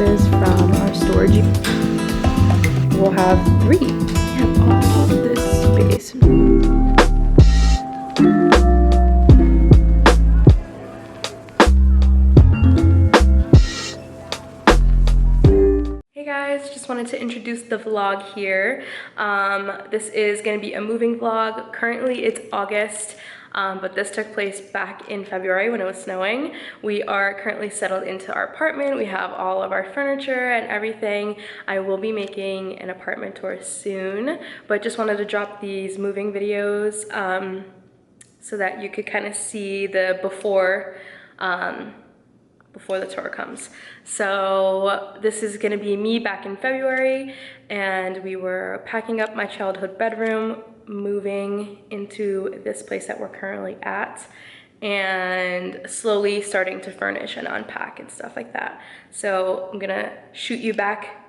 boxes from our storage. We'll have 3. We have all of this space. Hey guys, just wanted to introduce the vlog here. This is going to be a moving vlog. Currently it's August. But this took place back in February when it was snowing. We are currently settled into our apartment. We have all of our furniture and everything. I will be making an apartment tour soon, but just wanted to drop these moving videos so that you could kind of see the before the tour comes. So this is gonna be me back in February, and we were packing up my childhood bedroom, moving into this place that we're currently at, and slowly starting to furnish and unpack and stuff like that. So I'm gonna shoot you back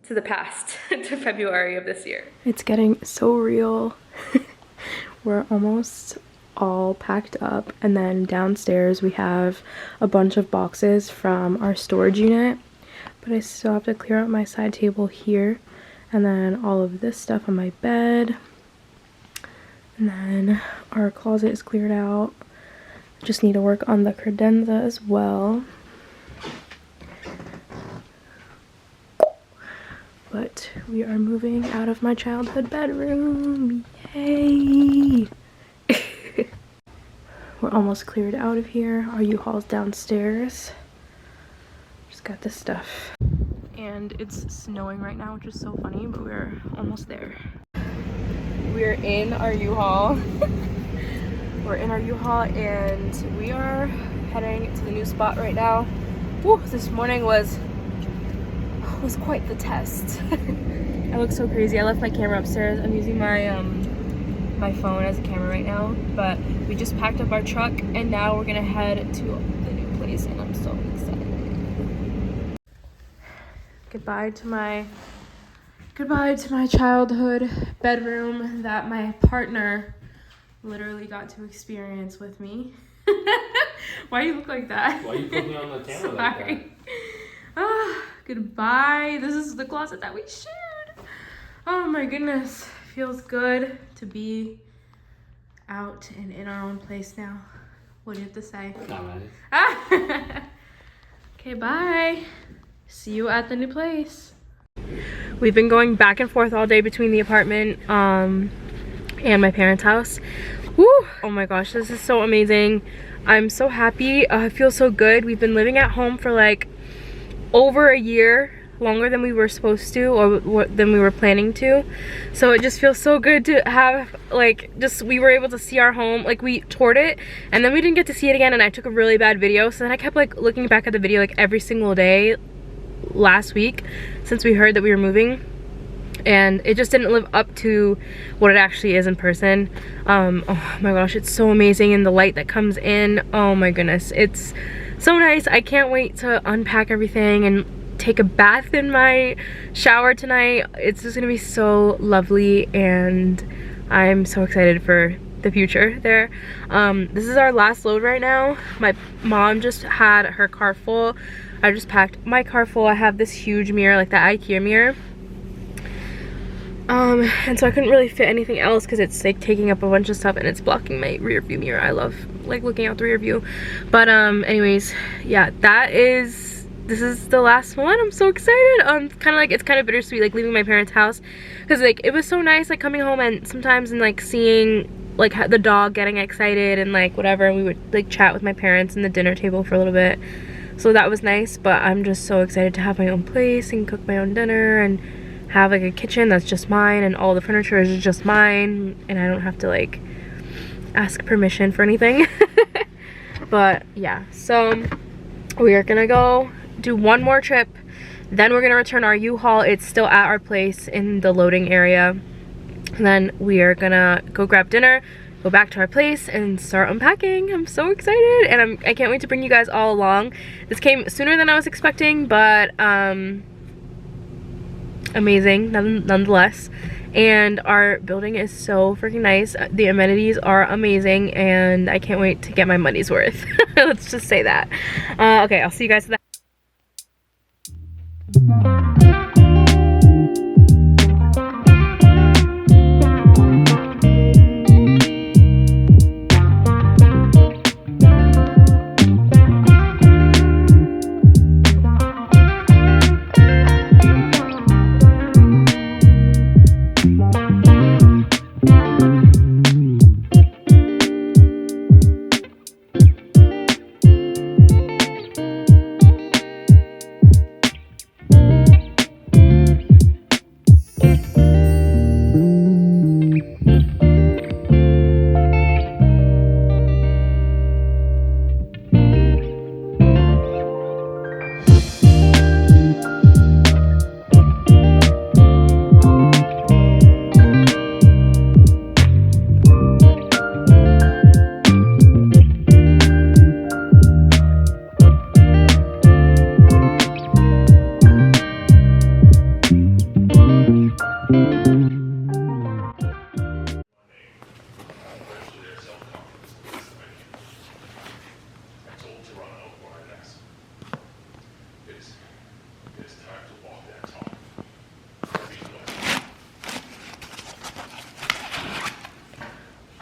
to the past, to February of this year. It's getting so real. We're almost all packed up, and then downstairs we have a bunch of boxes from our storage unit, but I still have to clear out my side table here, and then all of this stuff on my bed. And then our closet is cleared out. Just need to work on the credenza as well. But we are moving out of my childhood bedroom. Yay! We're almost cleared out of here. Our U-Haul's downstairs. Just got this stuff. And it's snowing right now, which is so funny, but we're almost there. We're in our U-Haul. We're in our U-Haul and we are heading to the new spot right now. Woo, this morning was quite the test. I look so crazy. I left my camera upstairs. I'm using my my phone as a camera right now, but we just packed up our truck and now we're gonna head to the new place, and I'm so excited. Goodbye to my childhood bedroom that my partner literally got to experience with me. Why do you look like that? Why you put me on the camera like that? Ah, goodbye. This is the closet that we shared. Oh my goodness. Feels good to be out and in our own place now. What do you have to say? Okay, bye. See you at the new place. We've been going back and forth all day between the apartment and my parents' house. Woo! Oh my gosh, this is so amazing. I'm so happy. I feel so good. We've been living at home for like over a year, longer than we were supposed to, or than we were planning to. So it just feels so good to have, like, we were able to see our home. Like, we toured it and then we didn't get to see it again, and I took a really bad video. So then I kept like looking back at the video like every single day last week since we heard that we were moving, and it just didn't live up to what it actually is in person. Oh my gosh, it's so amazing, and the light that comes in, oh my goodness, it's so nice. I can't wait to unpack everything and take a bath in my shower tonight. It's just gonna be so lovely, and I'm so excited for the future there. This is our last load right now. My mom just had her car full. I just packed my car full. I have this huge mirror, like that IKEA mirror. And so I couldn't really fit anything else because it's like taking up a bunch of stuff and it's blocking my rear view mirror. I love like looking out the rear view. But anyways, yeah, this is the last one. I'm so excited. It's kind of bittersweet, like leaving my parents' house, because like it was so nice like coming home and sometimes and like seeing like the dog getting excited and like whatever, and we would like chat with my parents in the dinner table for a little bit. So that was nice, but I'm just so excited to have my own place and cook my own dinner and have like a kitchen that's just mine, and all the furniture is just mine, and I don't have to like ask permission for anything. But yeah, so we are gonna go do one more trip, then we're gonna return our U-Haul. It's still at our place in the loading area, and then we are gonna go grab dinner, go back to our place, and start unpacking. I'm so excited, and I can't wait to bring you guys all along. This came sooner than I was expecting, but amazing nonetheless. And our building is so freaking nice. The amenities are amazing, and I can't wait to get my money's worth. Let's just say that. Okay, I'll see you guys at that.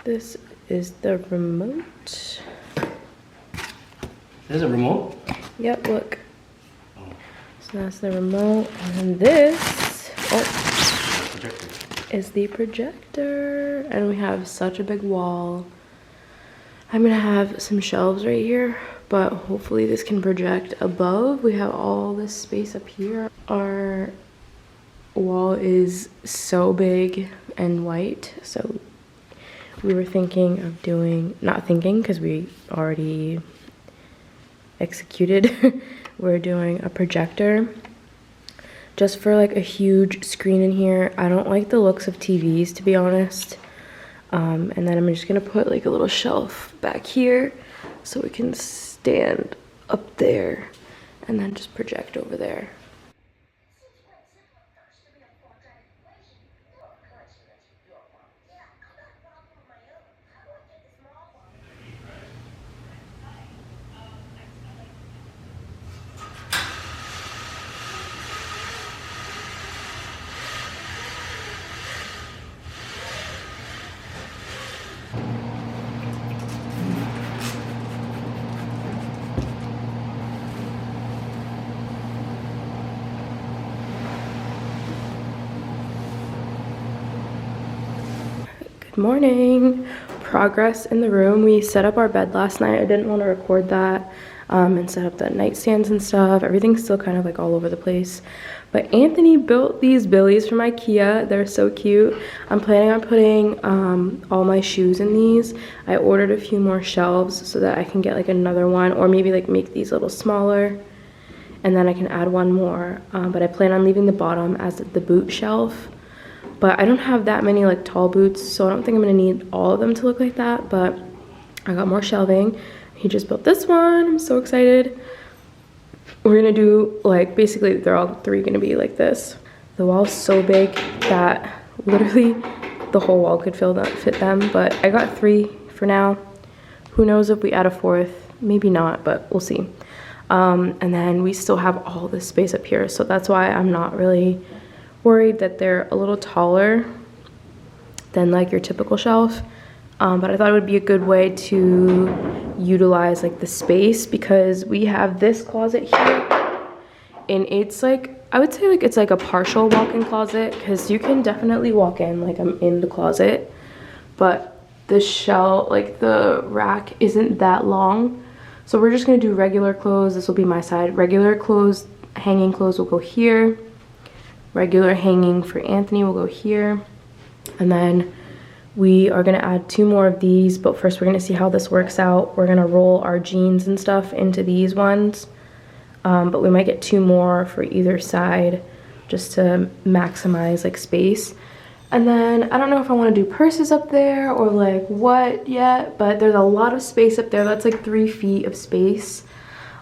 This is the remote. There's a remote? Yep, look. Oh. So that's the remote, and this is the projector. And we have such a big wall. I'm gonna have some shelves right here, but hopefully this can project above. We have all this space up here. Our wall is so big and white, so we were thinking of doing, not thinking because we already executed, we're doing a projector just for like a huge screen in here. I don't like the looks of TVs, to be honest. And then I'm just gonna put like a little shelf back here so we can stand up there and then just project over there. Morning. Progress in the room. We set up our bed last night. I didn't want to record that and set up the nightstands and stuff. Everything's still kind of like all over the place. But Anthony built these billies from IKEA. They're so cute. I'm planning on putting all my shoes in these. I ordered a few more shelves so that I can get like another one, or maybe like make these a little smaller and then I can add one more. But I plan on leaving the bottom as the boot shelf. But I don't have that many like tall boots, so I don't think I'm gonna need all of them to look like that, but I got more shelving. He just built this one. I'm so excited. We're gonna do like, basically they're all three gonna be like this. The wall's so big that literally the whole wall could fit them, but I got 3 for now. Who knows if we add a 4th, maybe not, but we'll see. And then we still have all this space up here, so that's why I'm not really worried that they're a little taller than like your typical shelf. But I thought it would be a good way to utilize like the space, because we have this closet here and it's like, I would say like it's like a partial walk-in closet, because you can definitely walk in like I'm in the closet, but the shelf, like the rack isn't that long. So we're just gonna do regular clothes. This will be my side. Regular clothes, hanging clothes will go here. Regular hanging for Anthony will go here. And then we are gonna add 2 more of these, but first we're gonna see how this works out. We're gonna roll our jeans and stuff into these ones. But we might get 2 more for either side just to maximize like space. And then I don't know if I want to do purses up there or like what yet, but there's a lot of space up there. That's like 3 feet of space.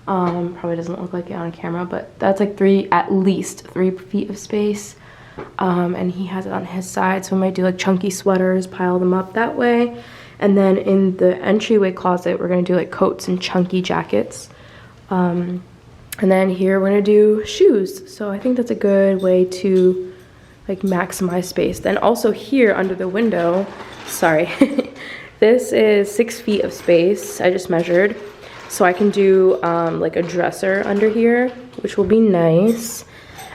Probably doesn't look like it on camera, but that's like at least 3 feet of space. And he has it on his side, so we might do like chunky sweaters, pile them up that way. And then in the entryway closet, we're gonna do like coats and chunky jackets. And then here we're gonna do shoes. So I think that's a good way to like maximize space. Then also here under the window, sorry, this is 6 feet of space. I just measured. So I can do like a dresser under here, which will be nice.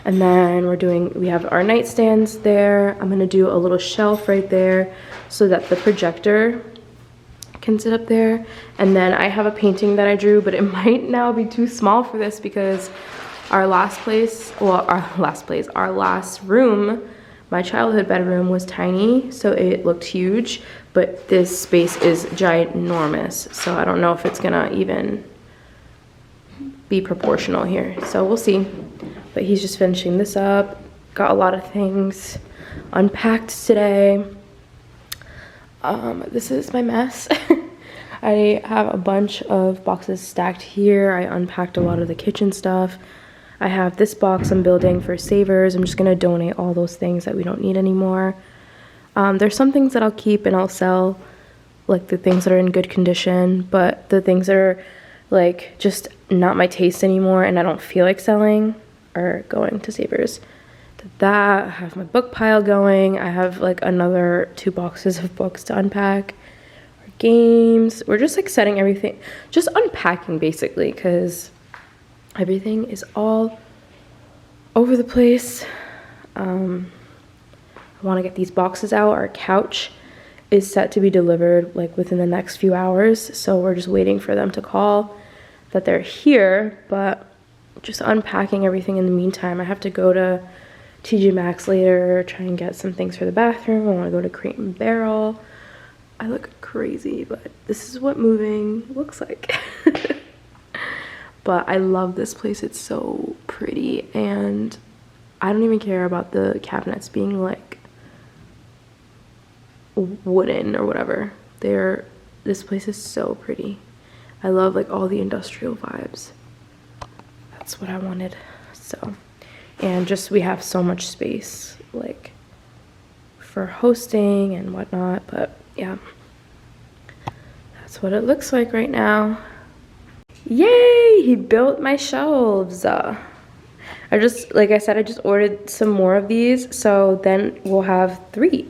And then we have our nightstands there. I'm gonna do a little shelf right there so that the projector can sit up there. And then I have a painting that I drew, but it might now be too small for this because our last room, my childhood bedroom, was tiny, so it looked huge, but this space is ginormous. So I don't know if it's gonna even be proportional here. So we'll see. But he's just finishing this up. Got a lot of things unpacked today. This is my mess. I have a bunch of boxes stacked here. I unpacked a lot of the kitchen stuff. I have this box I'm building for savers. I'm just gonna donate all those things that we don't need anymore. There's some things that I'll keep and I'll sell, like the things that are in good condition, but the things that are like just not my taste anymore and I don't feel like selling are going to savers. That, I have my book pile going. I have like another 2 boxes of books to unpack. Our games. We're just like setting everything, just unpacking basically, because everything is all over the place. I want to get these boxes out. Our couch is set to be delivered like within the next few hours, so we're just waiting for them to call that they're here, but just unpacking everything in the meantime. I have to go to TJ Maxx later, try and get some things for the bathroom. I want to go to Crate and Barrel. I look crazy, but this is what moving looks like. But I love this place. It's so pretty, and I don't even care about the cabinets being like wooden or whatever. This place is so pretty. I love like all the industrial vibes. That's what I wanted. So, and just we have so much space like for hosting and whatnot, but yeah, that's what it looks like right now. Yay, he built my shelves. I just, like I said, I just ordered some more of these, so then we'll have 3.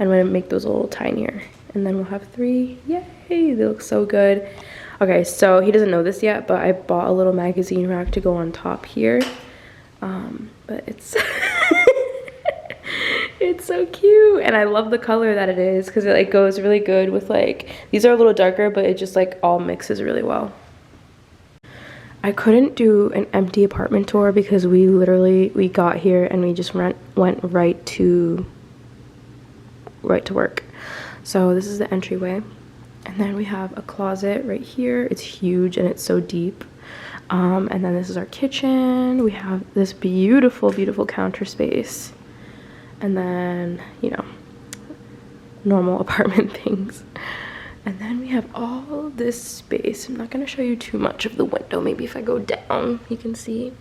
I'm gonna make those a little tinier, and then we'll have 3. Yay, they look so good. Okay, so he doesn't know this yet, but I bought a little magazine rack to go on top here. But it's it's so cute, and I love the color that it is because it like goes really good with like, these are a little darker, but it just like all mixes really well. I couldn't do an empty apartment tour because we got here and we just went right to work. So this is the entryway. And then we have a closet right here. It's huge and it's so deep. And then this is our kitchen. We have this beautiful, beautiful counter space. And then, you know, normal apartment things. And then we have all this space. I'm not gonna show you too much of the window. Maybe if I go down, you can see.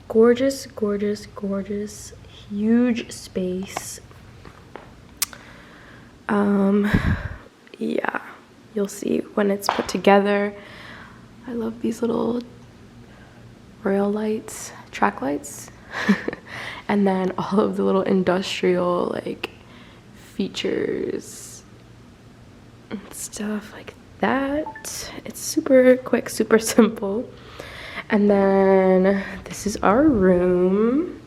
Gorgeous, gorgeous, gorgeous, huge space. Yeah, you'll see when it's put together. I love these little rail lights, track lights. And then all of the little industrial like features and stuff like that. It's super quick, super simple. And then this is our room.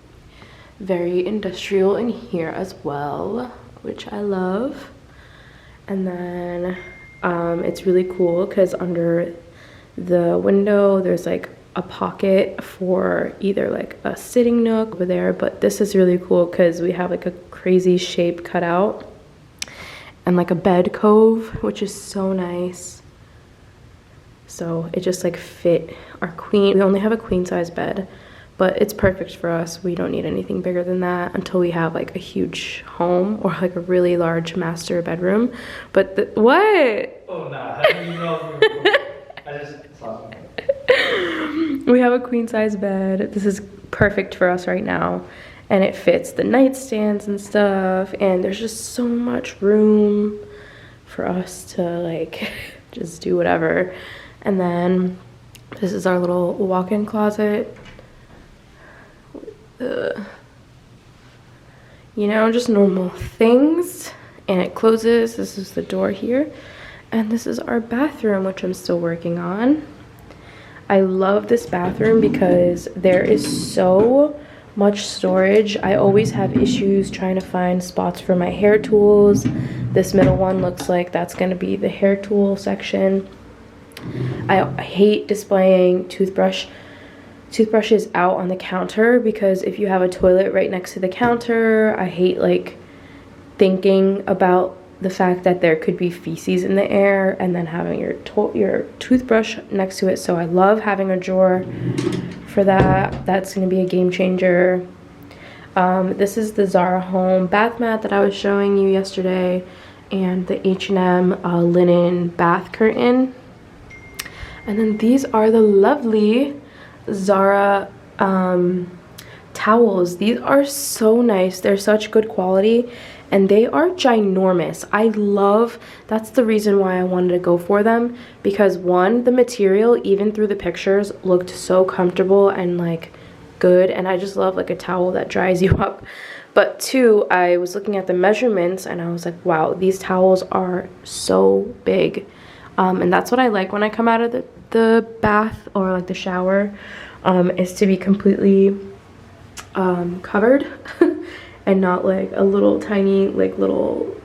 Very industrial in here as well, which I love. And then it's really cool because under the window there's like a pocket for either like a sitting nook over there, but this is really cool because we have like a crazy shape cut out and like a bed cove, which is so nice. So it just like fit our queen. We only have a queen size bed, but it's perfect for us. We don't need anything bigger than that until we have like a huge home or like a really large master bedroom. But what? Oh, no. How do you know? I just saw something. We have a queen size bed. This is perfect for us right now. And it fits the nightstands and stuff. And there's just so much room for us to like just do whatever. And then this is our little walk-in closet. You know, just normal things. And it closes. This is the door here. And this is our bathroom, which I'm still working on. I love this bathroom because there is so much storage. I always have issues trying to find spots for my hair tools. This middle one looks like that's going to be the hair tool section. I hate displaying toothbrushes out on the counter because if you have a toilet right next to the counter, I hate like thinking about the fact that there could be feces in the air and then having your toothbrush next to it. So I love having a drawer for that. That's going to be a game changer. This is the Zara Home bath mat that I was showing you yesterday, and the H&M linen bath curtain. And then these are the lovely Zara towels. These are so nice. They're such good quality and they are ginormous. That's the reason why I wanted to go for them, because one, the material even through the pictures looked so comfortable and like good, and I just love like a towel that dries you up. But two, I was looking at the measurements and I was like, wow, these towels are so big. And that's what I like when I come out of the bath or like the shower, is to be completely covered and not like a little tiny like little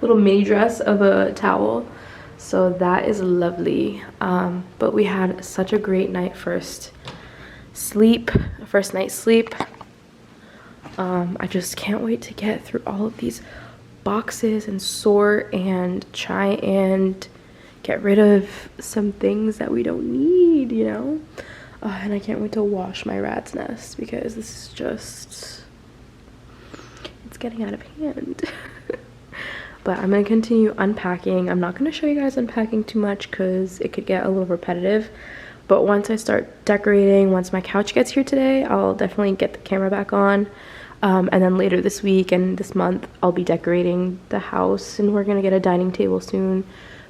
mini dress of a towel. So that is lovely. But we had such a great night first night's sleep. I just can't wait to get through all of these boxes and sort and try and get rid of some things that we don't need, you know. And I can't wait to wash my rat's nest because this is just, it's getting out of hand. But I'm gonna continue unpacking. I'm not gonna show you guys unpacking too much because it could get a little repetitive. But once I start decorating, once my couch gets here today, I'll definitely get the camera back on. And then later this week and this month, I'll be decorating the house, and we're gonna get a dining table soon.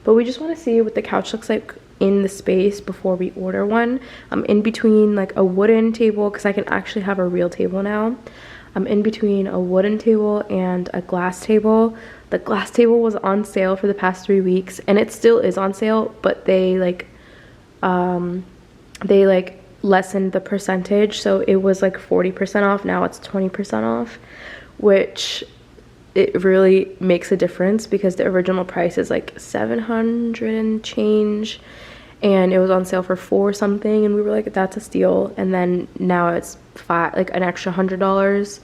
But we just want to see what the couch looks like in the space before we order one. I'm in between like a wooden table, because I can actually have a real table now. I'm in between a wooden table and a glass table. The glass table was on sale for the past 3 weeks, and it still is on sale, but they lessened the percentage, so it was like 40% off. Now it's 20% off, which it really makes a difference because the original price is like $700 and change, and it was on sale for $4 something, and we were like, that's a steal. And then now it's an extra $100.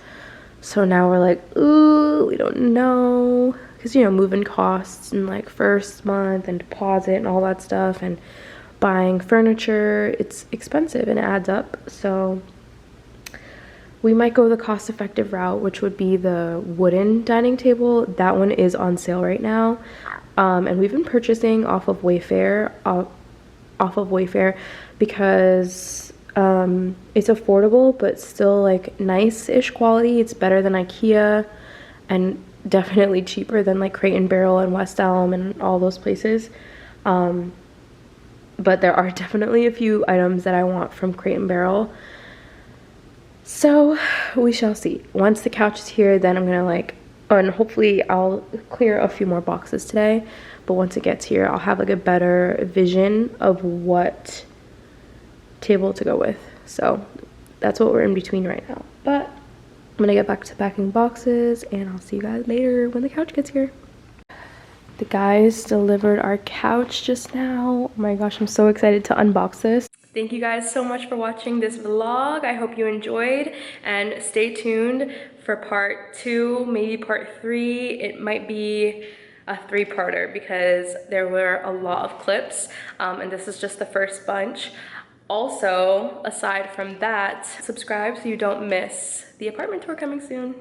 So now we're like, ooh, we don't know, because you know, moving costs and like first month and deposit and all that stuff, and buying furniture, it's expensive and it adds up. So we might go the cost-effective route, which would be the wooden dining table. That one is on sale right now, and we've been purchasing off of Wayfair because it's affordable but still like nice-ish quality. It's better than IKEA and definitely cheaper than like Crate and Barrel and West Elm and all those places. But there are definitely a few items that I want from Crate and Barrel. So we shall see. Once the couch is here, then I'm gonna and hopefully I'll clear a few more boxes today. But once it gets here, I'll have like a better vision of what table to go with. So that's what we're in between right now. But I'm gonna get back to packing boxes, and I'll see you guys later when the couch gets here. The guys delivered our couch just now. Oh my gosh, I'm so excited to unbox this. Thank you guys so much for watching this vlog. I hope you enjoyed, and stay tuned for part 2, maybe part 3. It might be a 3-parter because there were a lot of clips, and this is just the first bunch. Also, aside from that, subscribe so you don't miss the apartment tour coming soon.